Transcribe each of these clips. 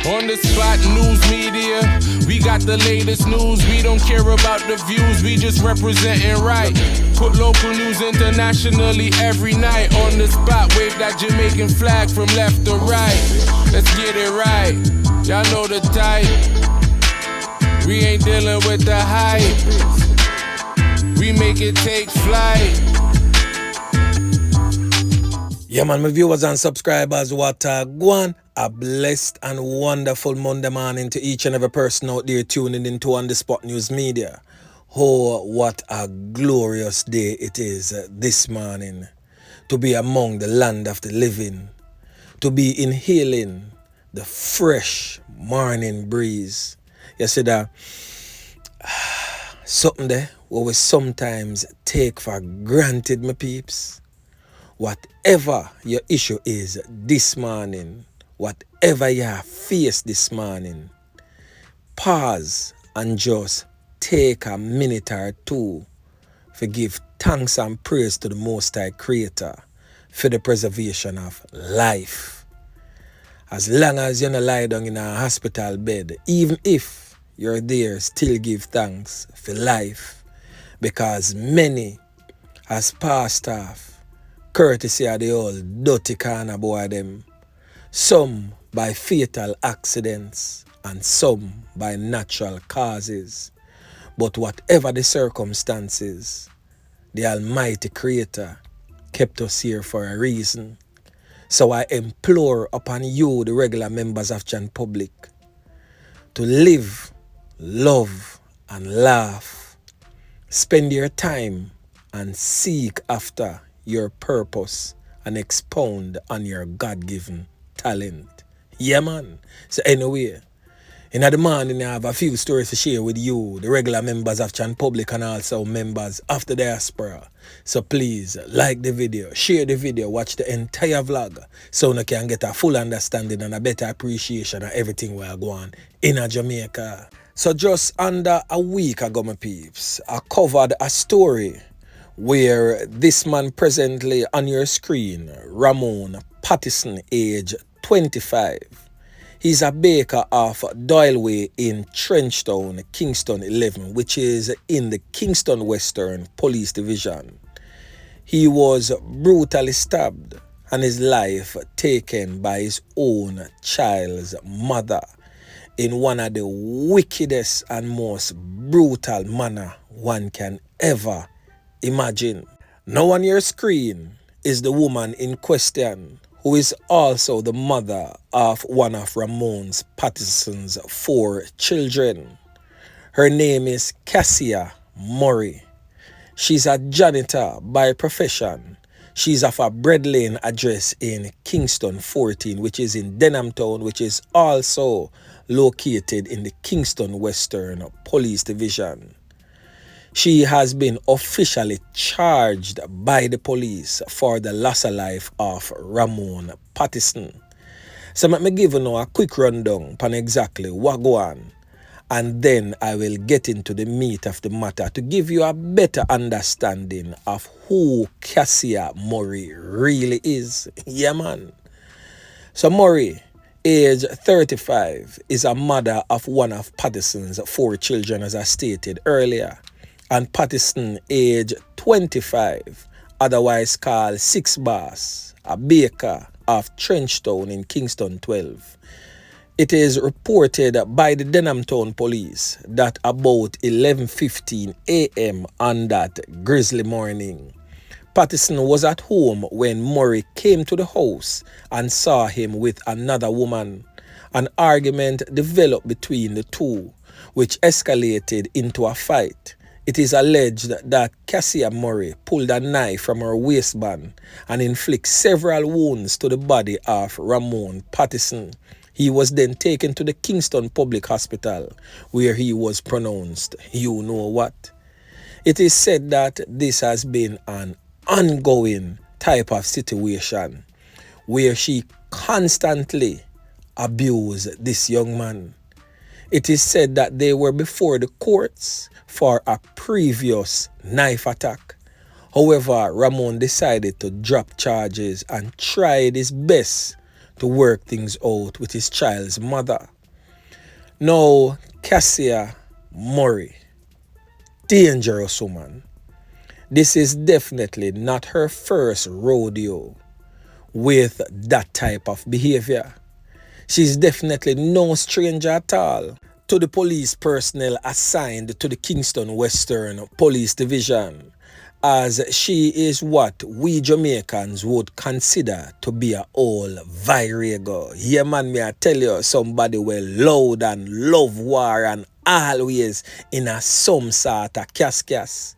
On the spot news media, we got the latest news. We don't care about the views, we just representing right. Put local news internationally every night. On the spot, wave that Jamaican flag from left to right. Let's get it right, y'all know the type. We ain't dealing with the hype, we make it take flight. Yeah man, my viewers and subscribers, what go on? A blessed and wonderful Monday morning to each and every person out there tuning into On The Spot News Media. Oh, what a glorious day it is this morning to be among the land of the living, to be inhaling the fresh morning breeze. You see that? Something there what we sometimes take for granted, my peeps. Whatever your issue is this morning, whatever you have faced this morning, pause and just take a minute or two to give thanks and praise to the Most High Creator for the preservation of life. As long as you're not lie down in a hospital bed, even if you're there, still give thanks for life, because many has passed off courtesy of the old dirty corner boy them. Some by fatal accidents and some by natural causes. But whatever the circumstances, the Almighty Creator kept us here for a reason. So I implore upon you, the regular members of Jan Public, to live, love and laugh. Spend your time and seek after your purpose and expound on your God-given talent. Yeah, man. So anyway, in the morning I have a few stories to share with you, the regular members of Chan Public and also members of the diaspora. So please like the video, share the video, watch the entire vlog so you can get a full understanding and a better appreciation of everything we are going in Jamaica. So just under a week ago, my peeps, I covered a story where this man presently on your screen, Ramon Pattison, age 25. He's a baker of Doyleway in Trenchtown, Kingston 11, which is in the Kingston Western Police Division. He was brutally stabbed and his life taken by his own child's mother in one of the wickedest and most brutal manner one can ever imagine. Now on your screen is the woman in question, who is also the mother of one of Ramon's Pattison's 4 children. Her name is Cassia Murray. She's a janitor by profession. She's of a Bread Lane address in Kingston 14, which is in Denham Town, which is also located in the Kingston Western Police Division. She has been officially charged by the police for the loss of life of Ramon Pattison. So let me give you a quick rundown on exactly what go on, and then I will get into the meat of the matter to give you a better understanding of who Cassia Murray really is. Yeah, man. So Murray, age 35, is a mother of one of Pattison's 4 children, as I stated earlier. And Pattison, age 25, otherwise called Six Boss, a baker of Trenchtown in Kingston 12. It is reported by the Denham Town Police that about 11:15 a.m. on that grisly morning, Pattison was at home when Murray came to the house and saw him with another woman. An argument developed between the two, which escalated into a fight. It is alleged that Cassia Murray pulled a knife from her waistband and inflicted several wounds to the body of Ramon Pattison. He was then taken to the Kingston Public Hospital, where he was pronounced, you know what. It is said that this has been an ongoing type of situation where she constantly abused this young man. It is said that they were before the courts for a previous knife attack. However, Ramon decided to drop charges and tried his best to work things out with his child's mother. Now, Cassia Murray, dangerous woman. This is definitely not her first rodeo with that type of behavior. She's definitely no stranger at all to the police personnel assigned to the Kingston Western Police Division, as she is what we Jamaicans would consider to be a old virago. Yeah man, me I tell you, somebody well loud and love war and always in a some sort of cas.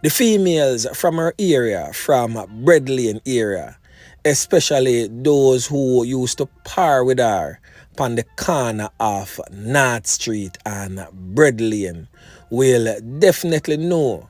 The females from her area, from Bread Lane area, especially those who used to par with her on the corner of North Street and Bread Lane, will definitely know,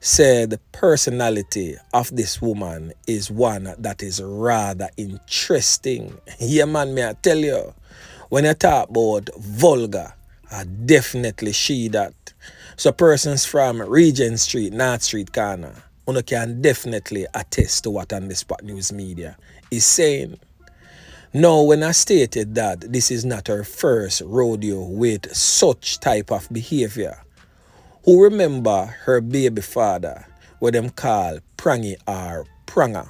say the personality of this woman is one that is rather interesting. Yeah man, me I tell you, when I talk about vulgar, I definitely she that. So persons from Regent Street, North Street corner, you can definitely attest to what On The Spot News Media is saying. Now, when I stated that this is not her first rodeo with such type of behavior, who remember her baby father, what them call Prangy or Pranga?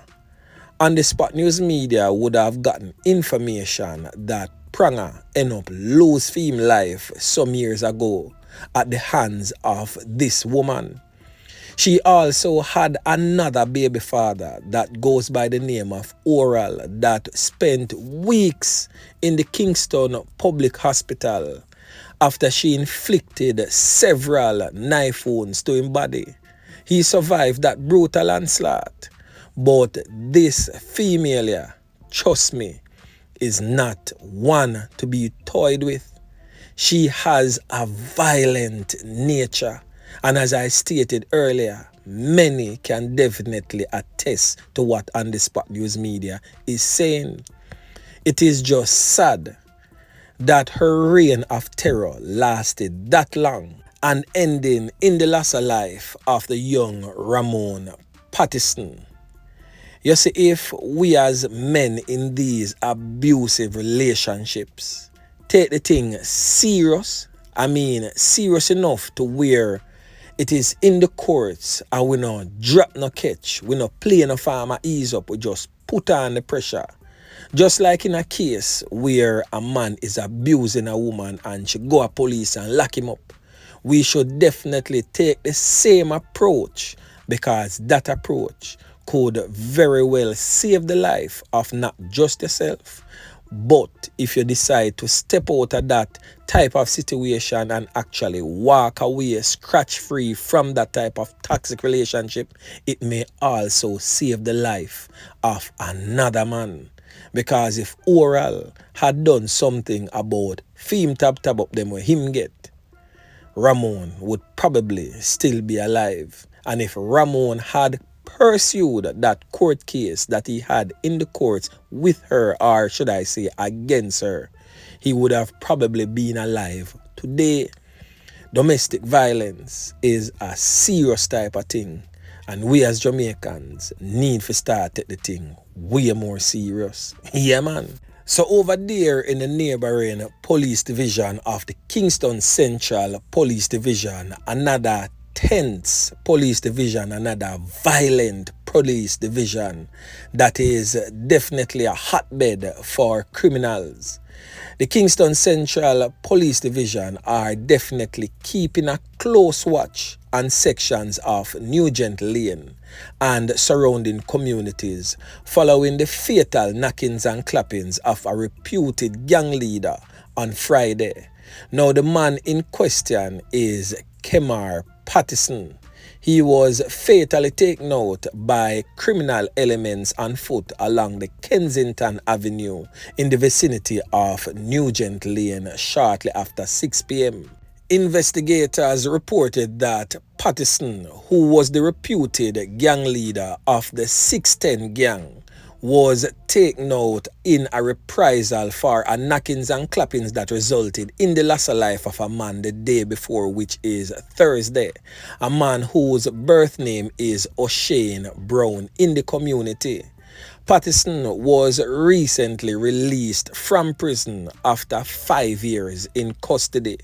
On The Spot News Media would have gotten information that Pranga ended up lose him life some years ago at the hands of this woman. She also had another baby father that goes by the name of Oral that spent weeks in the Kingston Public Hospital after she inflicted several knife wounds to his body. He survived that brutal onslaught. But this female here, trust me, is not one to be toyed with. She has a violent nature. And as I stated earlier, many can definitely attest to what On The Spot News Media is saying. It is just sad that her reign of terror lasted that long and ending in the loss of life of the young Ramon Patterson. You see, if we as men in these abusive relationships take the thing serious, I mean serious enough to where it is in the courts and we not drop no catch, we not play no farmer ease up, we just put on the pressure. Just like in a case where a man is abusing a woman and she go to police and lock him up, we should definitely take the same approach, because that approach could very well save the life of not just yourself, but if you decide to step out of that type of situation and actually walk away scratch free from that type of toxic relationship, it may also save the life of another man. Because if Oral had done something about fame tab up them where him get, Ramon would probably still be alive. And if Ramon had pursued that court case that he had in the courts with her, or should I say against her, he would have probably been alive today. Domestic violence is a serious type of thing, and we as Jamaicans need to start take the thing way more serious. Yeah man. So over there in the neighboring police division of the Kingston Central Police Division, another tense police division, another violent police division that is definitely a hotbed for criminals. The Kingston Central Police Division are definitely keeping a close watch on sections of Nugent Lane and surrounding communities following the fatal knockings and clappings of a reputed gang leader on Friday. Now the man in question is Kemar Patterson. He was fatally taken out by criminal elements on foot along the Kensington Avenue in the vicinity of Nugent Lane shortly after 6 p.m. Investigators reported that Patterson, who was the reputed gang leader of the 610 gang, was taken out in a reprisal for a knockings and clappings that resulted in the loss of life of a man the day before, which is Thursday. A man whose birth name is O'Shane Brown in the community. Patterson was recently released from prison after 5 years in custody.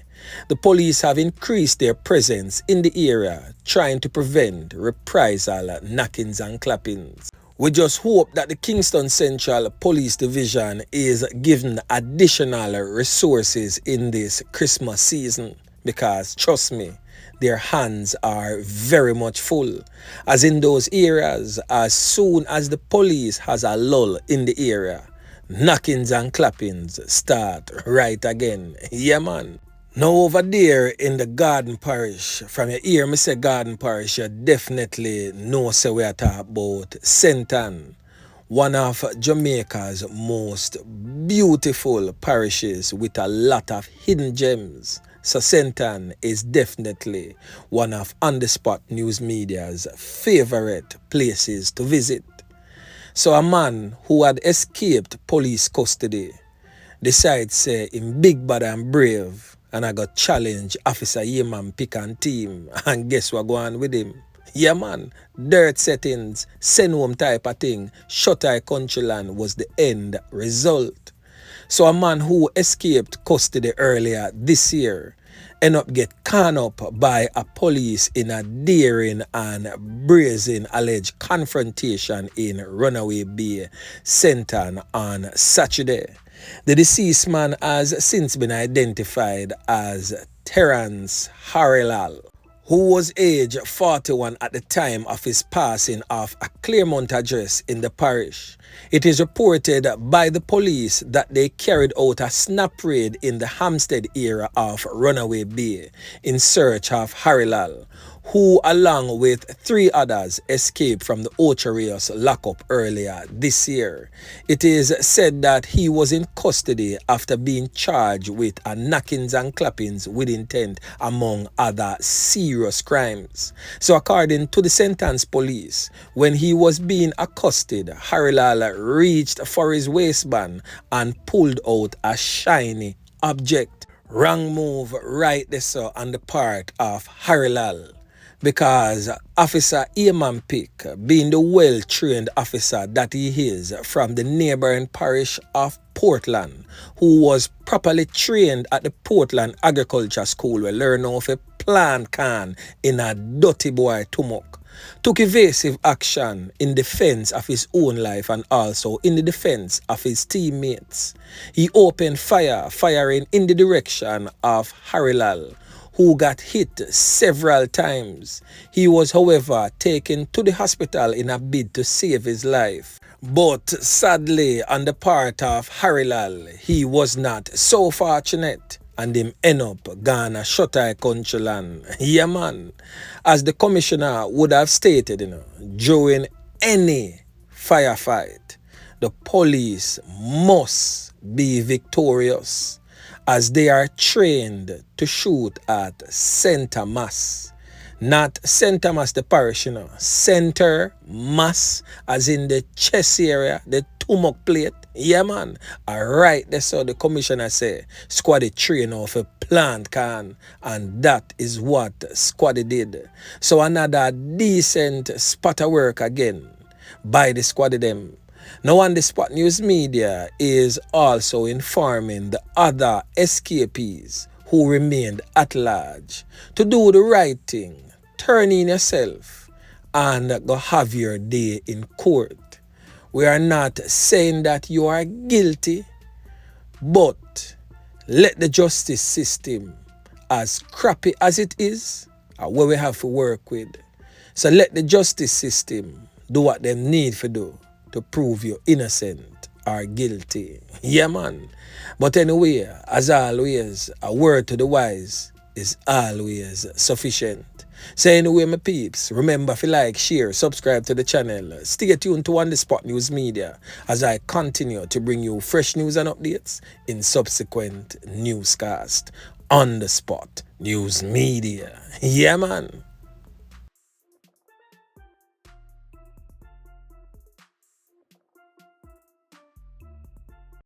The police have increased their presence in the area, trying to prevent reprisal, knockings and clappings. We just hope that the Kingston Central Police Division is given additional resources in this Christmas season, because trust me, their hands are very much full. As in those areas, as soon as the police has a lull in the area, knockings and clappings start right again. Yeah, man. Now over there in the Garden Parish, from your ear me say Garden Parish, you definitely know say we are talking about Senton, one of Jamaica's most beautiful parishes with a lot of hidden gems. So Senton is definitely one of On The Spot News Media's favorite places to visit. So a man who had escaped police custody decides say him big bad and brave, and I got challenge Officer Yeman Pick and team, and guess what go on with him? Yeah man, dirt settings, send home type of thing, shut eye countryland was the end result. So a man who escaped custody earlier this year end up get caught up by a police in a daring and brazen alleged confrontation in Runaway Bay, Senton on Saturday. The deceased man has since been identified as Terrance, who was age 41 at the time of his passing of a Claremont address in the parish. It is reported by the police that they carried out a snap raid in the Hampstead area of Runaway Bay in search of Harilal, who along with 3 others escaped from the Ocherios lockup earlier this year. It is said that he was in custody after being charged with a knockings and clappings with intent, among other serious crimes. So according to the Sentence police, when he was being accosted, Harilal reached for his waistband and pulled out a shiny object. Wrong move right there so on the part of Harilal, because Officer Yeman Pick, being the well-trained officer that he is from the neighboring parish of Portland, who was properly trained at the Portland Agriculture School, where learn how to plant can in a dirty boy tumok, took evasive action in defense of his own life and also in the defense of his teammates. He opened fire, firing in the direction of Harilal, who got hit several times. He was, however, taken to the hospital in a bid to save his life. But sadly, on the part of Harilal, he was not so fortunate, and him end up gone a shut eye countryland. Yeah man, as the commissioner would have stated, during any firefight, the police must be victorious, as they are trained to shoot at center mass. Not center mass the parish, center mass, as in the chest area, the tumok plate. Yeah man, alright, that's how the commissioner say squaddy train off a plant can, and that is what squaddy did. So another decent spot of work again by the squaddy them. Now On The Spot News Media is also informing the other escapees who remained at large to do the right thing, turn in yourself, and go have your day in court. We are not saying that you are guilty, but let the justice system, as crappy as it is, what we have to work with. So let the justice system do what they need to do to prove you're innocent or guilty. Yeah man. But anyway, as always, a word to the wise is always sufficient. So anyway, my peeps, remember to like, share, subscribe to the channel. Stay tuned to On The Spot News Media as I continue to bring you fresh news and updates in subsequent newscast. On The Spot News Media. Yeah man.